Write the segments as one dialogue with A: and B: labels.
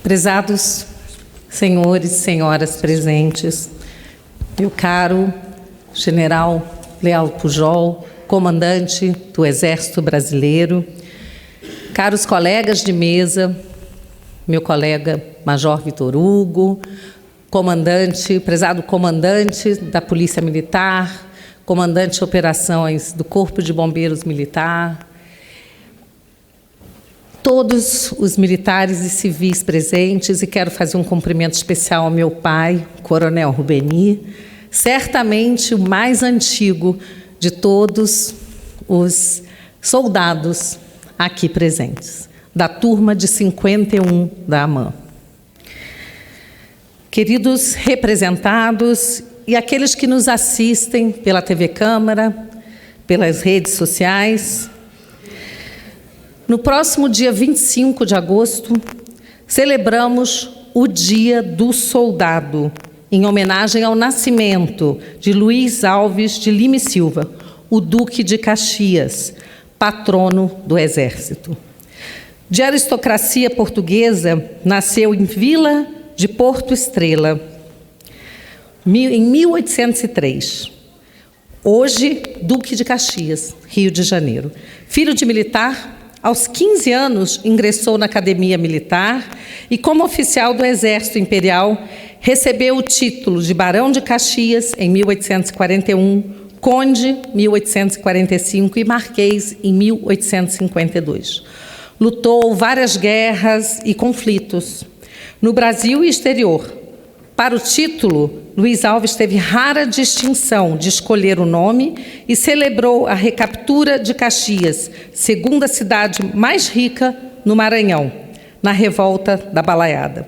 A: Prezados senhores e senhoras presentes, meu caro General Leal Pujol, comandante do Exército Brasileiro, caros colegas de mesa, meu colega Major Vitor Hugo, prezado comandante da Polícia Militar, comandante de operações do Corpo de Bombeiros Militar, todos os militares e civis presentes, e quero fazer um cumprimento especial ao meu pai, Coronel Rubeni, certamente o mais antigo de todos os soldados aqui presentes, da turma de 51 da AMAN. Queridos representados e aqueles que nos assistem pela TV Câmara, pelas redes sociais, no próximo dia 25 de agosto, celebramos o Dia do Soldado, em homenagem ao nascimento de Luiz Alves de Lima e Silva, o Duque de Caxias, patrono do Exército. De aristocracia portuguesa, nasceu em Vila de Porto Estrela, em 1803. Hoje, Duque de Caxias, Rio de Janeiro. Filho de militar, aos 15 anos ingressou na Academia Militar e, como oficial do Exército Imperial, recebeu o título de Barão de Caxias em 1841, Conde 1845 e Marquês em 1852. Lutou várias guerras e conflitos no Brasil e exterior. Para o título, Luiz Alves teve rara distinção de escolher o nome e celebrou a recaptura de Caxias, segunda cidade mais rica no Maranhão, na revolta da Balaiada.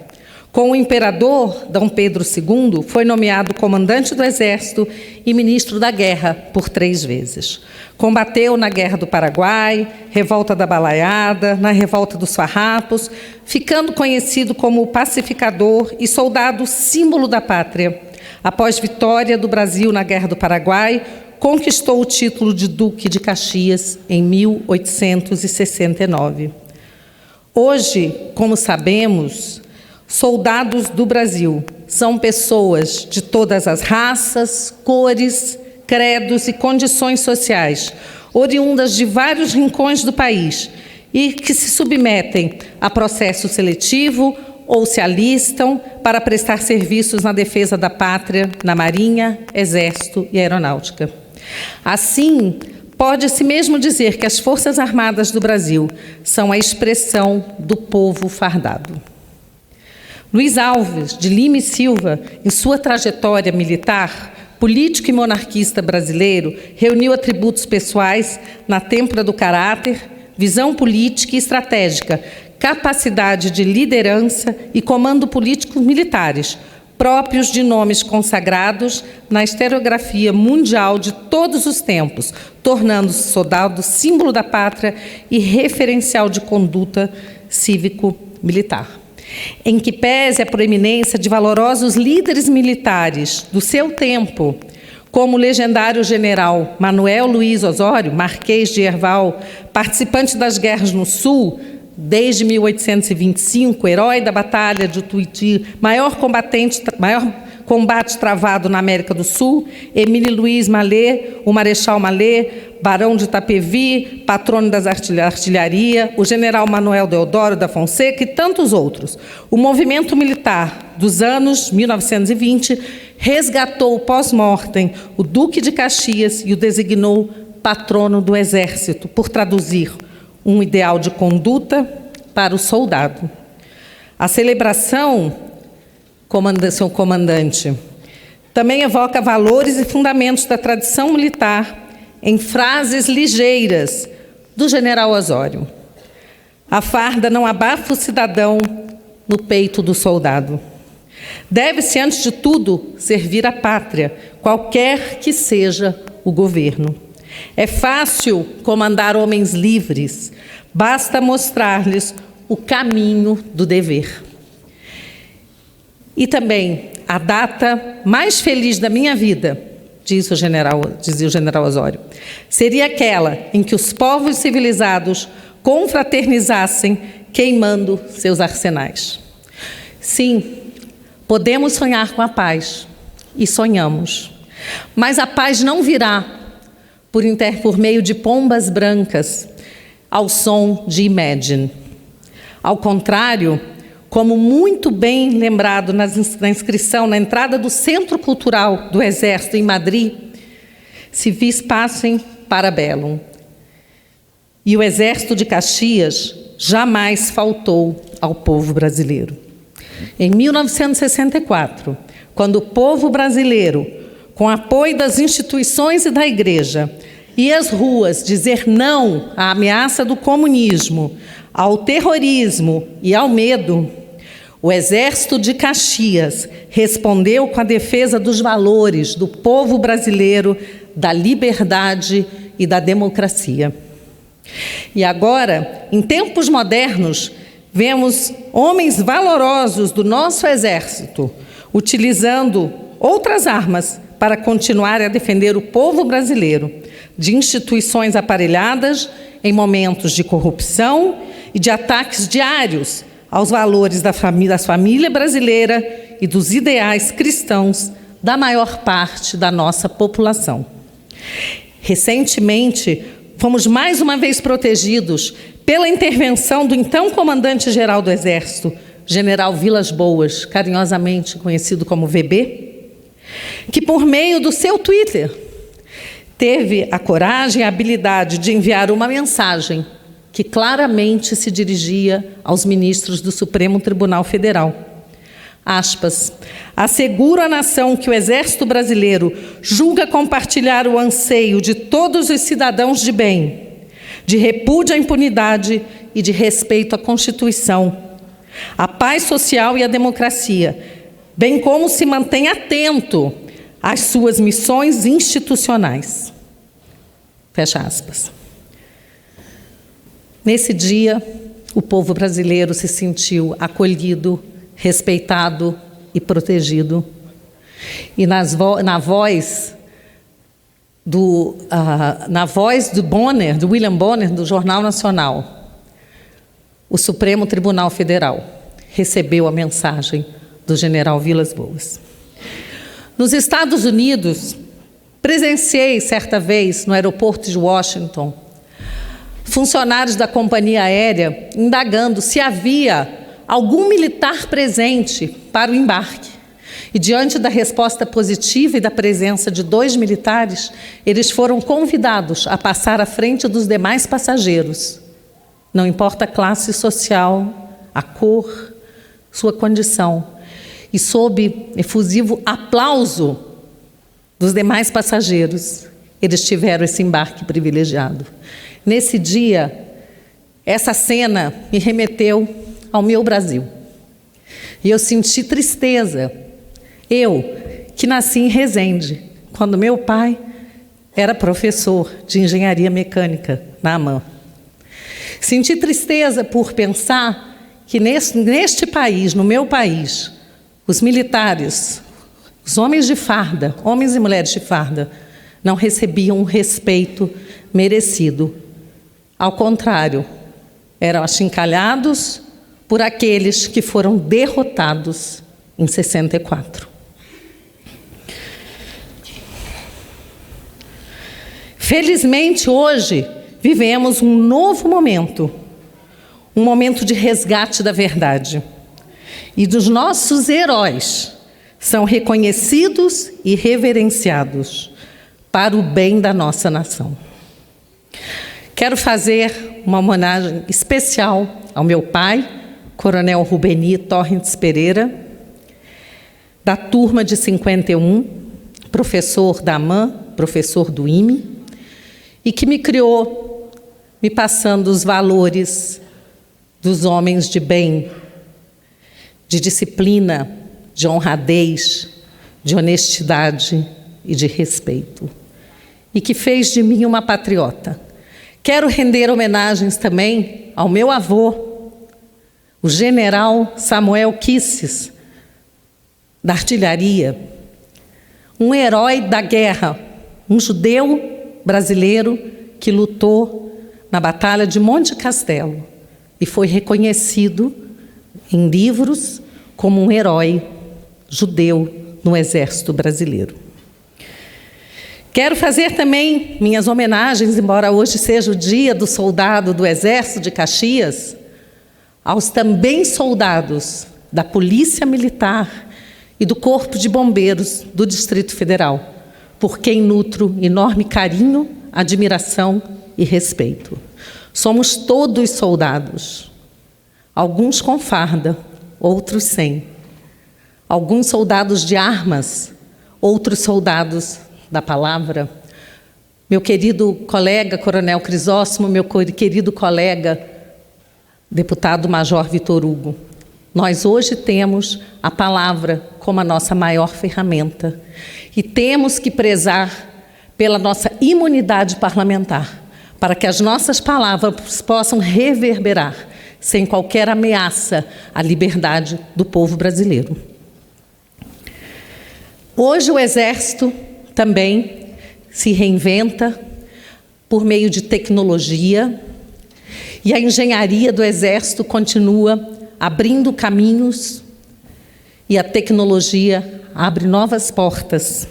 A: Com o imperador Dom Pedro II, foi nomeado comandante do Exército e ministro da Guerra por 3 vezes. Combateu na Guerra do Paraguai, revolta da Balaiada, na revolta dos Farrapos, ficando conhecido como o pacificador e soldado símbolo da pátria. Após vitória do Brasil na Guerra do Paraguai, conquistou o título de Duque de Caxias em 1869. Hoje, como sabemos, soldados do Brasil são pessoas de todas as raças, cores, credos e condições sociais, oriundas de vários rincões do país e que se submetem a processo seletivo ou se alistam para prestar serviços na defesa da pátria, na Marinha, Exército e Aeronáutica. Assim, pode-se mesmo dizer que as Forças Armadas do Brasil são a expressão do povo fardado. Luiz Alves de Lima e Silva, em sua trajetória militar, político e monarquista brasileiro, reuniu atributos pessoais na têmpora do caráter, visão política e estratégica, capacidade de liderança e comando político militares, próprios de nomes consagrados na historiografia mundial de todos os tempos, tornando-se soldado símbolo da pátria e referencial de conduta cívico-militar. Em que pese a proeminência de valorosos líderes militares do seu tempo, como o legendário general Manuel Luiz Osório, Marquês de Herval, participante das guerras no Sul, desde 1825, herói da Batalha de Tuiuti, maior combate travado na América do Sul, Emílio Luiz Mallet, o Marechal Mallet, Barão de Itapevi, patrono das artilharia, o general Manuel Deodoro da Fonseca e tantos outros. O movimento militar dos anos 1920 resgatou pós-mortem o Duque de Caxias e o designou patrono do Exército, por traduzir um ideal de conduta para o soldado. A celebração, senhor comandante, também evoca valores e fundamentos da tradição militar em frases ligeiras do general Osório. A farda não abafa o cidadão no peito do soldado. Deve-se, antes de tudo, servir a pátria, qualquer que seja o governo. É fácil comandar homens livres, basta mostrar-lhes o caminho do dever. E também, a data mais feliz da minha vida, dizia o general Osório, seria aquela em que os povos civilizados confraternizassem queimando seus arsenais. Sim, podemos sonhar com a paz, e sonhamos. Mas a paz não virá por meio de pombas brancas, ao som de Imagine. Ao contrário, como muito bem lembrado na inscrição, na entrada do Centro Cultural do Exército em Madrid, civis pacem para bellum. E o Exército de Caxias jamais faltou ao povo brasileiro. Em 1964, quando o povo brasileiro, com apoio das instituições e da Igreja, ia às ruas dizer não à ameaça do comunismo, ao terrorismo e ao medo, o Exército de Caxias respondeu com a defesa dos valores do povo brasileiro, da liberdade e da democracia. E agora, em tempos modernos, vemos homens valorosos do nosso Exército utilizando outras armas para continuar a defender o povo brasileiro de instituições aparelhadas em momentos de corrupção e de ataques diários aos valores da família brasileira e dos ideais cristãos da maior parte da nossa população. Recentemente, fomos mais uma vez protegidos pela intervenção do então comandante-geral do Exército, General Vilas Boas, carinhosamente conhecido como VB, que por meio do seu Twitter teve a coragem e a habilidade de enviar uma mensagem que claramente se dirigia aos ministros do Supremo Tribunal Federal. Aspas, asseguro à nação que o Exército Brasileiro julga compartilhar o anseio de todos os cidadãos de bem, de repúdio à impunidade e de respeito à Constituição, à paz social e à democracia, bem como se mantém atento às suas missões institucionais. Fecha aspas. Nesse dia, o povo brasileiro se sentiu acolhido, respeitado e protegido. E na voz do Bonner, do William Bonner, do Jornal Nacional, o Supremo Tribunal Federal recebeu a mensagem do general Vilas Boas. Nos Estados Unidos, presenciei certa vez no aeroporto de Washington funcionários da companhia aérea indagando se havia algum militar presente para o embarque. E diante da resposta positiva e da presença de 2 militares, eles foram convidados a passar à frente dos demais passageiros. Não importa a classe social, a cor, sua condição. E sob efusivo aplauso dos demais passageiros, eles tiveram esse embarque privilegiado. Nesse dia, essa cena me remeteu ao meu Brasil. E eu senti tristeza. Eu, que nasci em Resende, quando meu pai era professor de engenharia mecânica na AMAN. Senti tristeza por pensar que neste país, no meu país, os militares, os homens de farda, homens e mulheres de farda, não recebiam o respeito merecido. Ao contrário, eram achincalhados por aqueles que foram derrotados em 64. Felizmente, hoje, vivemos um novo momento, um momento de resgate da verdade. E dos nossos heróis são reconhecidos e reverenciados para o bem da nossa nação. Quero fazer uma homenagem especial ao meu pai, Coronel Rubeni Torrentes Pereira, da turma de 51, professor da AMAN, professor do IME, e que me criou, me passando os valores dos homens de bem, de disciplina, de honradez, de honestidade e de respeito, e que fez de mim uma patriota. Quero render homenagens também ao meu avô, o general Samuel Kisses, da artilharia, um herói da guerra, um judeu brasileiro que lutou na Batalha de Monte Castelo e foi reconhecido em livros como um herói judeu no Exército Brasileiro. Quero fazer também minhas homenagens, embora hoje seja o dia do soldado do Exército de Caxias, aos também soldados da Polícia Militar e do Corpo de Bombeiros do Distrito Federal, por quem nutro enorme carinho, admiração e respeito. Somos todos soldados, alguns com farda, outros sem. Alguns soldados de armas, outros soldados da palavra. Meu querido colega, Coronel Crisóstomo, meu querido colega, deputado Major Vitor Hugo, nós hoje temos a palavra como a nossa maior ferramenta e temos que prezar pela nossa imunidade parlamentar, para que as nossas palavras possam reverberar sem qualquer ameaça à liberdade do povo brasileiro. Hoje o Exército também se reinventa por meio de tecnologia e a engenharia do Exército continua abrindo caminhos e a tecnologia abre novas portas.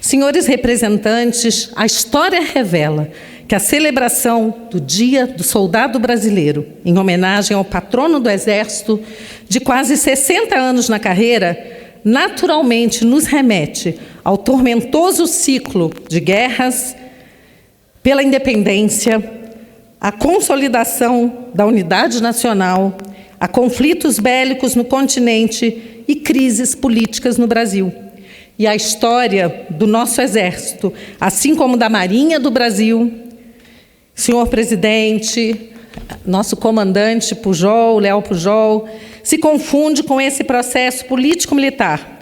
A: Senhores representantes, a história revela que a celebração do Dia do Soldado Brasileiro, em homenagem ao patrono do Exército, de quase 60 anos na carreira, naturalmente nos remete ao tormentoso ciclo de guerras pela independência, à consolidação da unidade nacional, a conflitos bélicos no continente e crises políticas no Brasil. E a história do nosso Exército, assim como da Marinha do Brasil, senhor presidente, nosso comandante Pujol, Léo Pujol, se confunde com esse processo político-militar,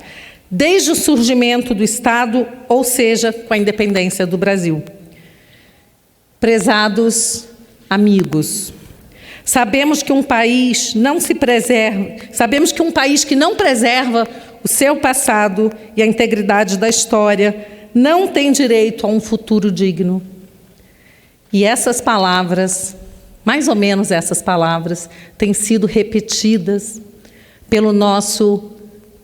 A: desde o surgimento do Estado, ou seja, com a independência do Brasil. Prezados amigos, sabemos que um país que não preserva o seu passado e a integridade da história não tem direito a um futuro digno. E essas palavras, mais ou menos essas palavras, têm sido repetidas pelo nosso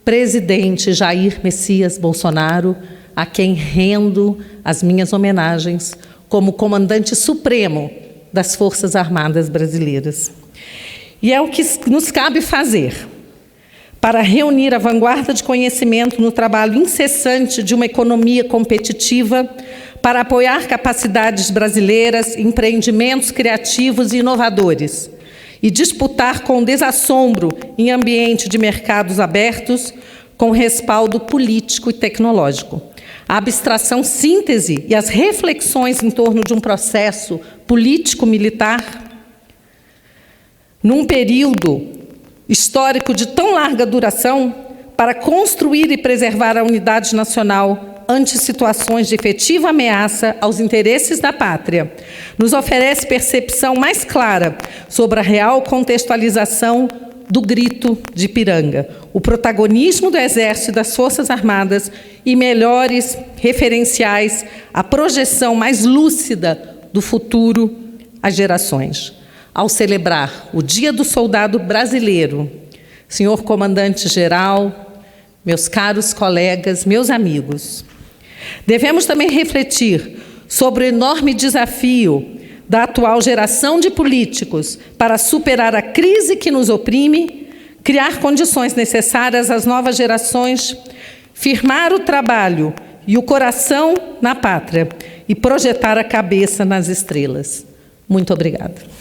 A: presidente Jair Messias Bolsonaro, a quem rendo as minhas homenagens como comandante supremo das Forças Armadas Brasileiras. E é o que nos cabe fazer para reunir a vanguarda de conhecimento no trabalho incessante de uma economia competitiva, para apoiar capacidades brasileiras, empreendimentos criativos e inovadores, e disputar com desassombro em ambiente de mercados abertos, com respaldo político e tecnológico. A abstração síntese e as reflexões em torno de um processo político-militar, num período histórico de tão larga duração, para construir e preservar a unidade nacional ante situações de efetiva ameaça aos interesses da pátria, nos oferece percepção mais clara sobre a real contextualização do grito de Ipiranga, o protagonismo do Exército e das Forças Armadas e melhores referenciais à projeção mais lúcida do futuro às gerações. Ao celebrar o Dia do Soldado Brasileiro, senhor comandante-geral, meus caros colegas, meus amigos, devemos também refletir sobre o enorme desafio da atual geração de políticos para superar a crise que nos oprime, criar condições necessárias às novas gerações, firmar o trabalho e o coração na pátria e projetar a cabeça nas estrelas. Muito obrigada.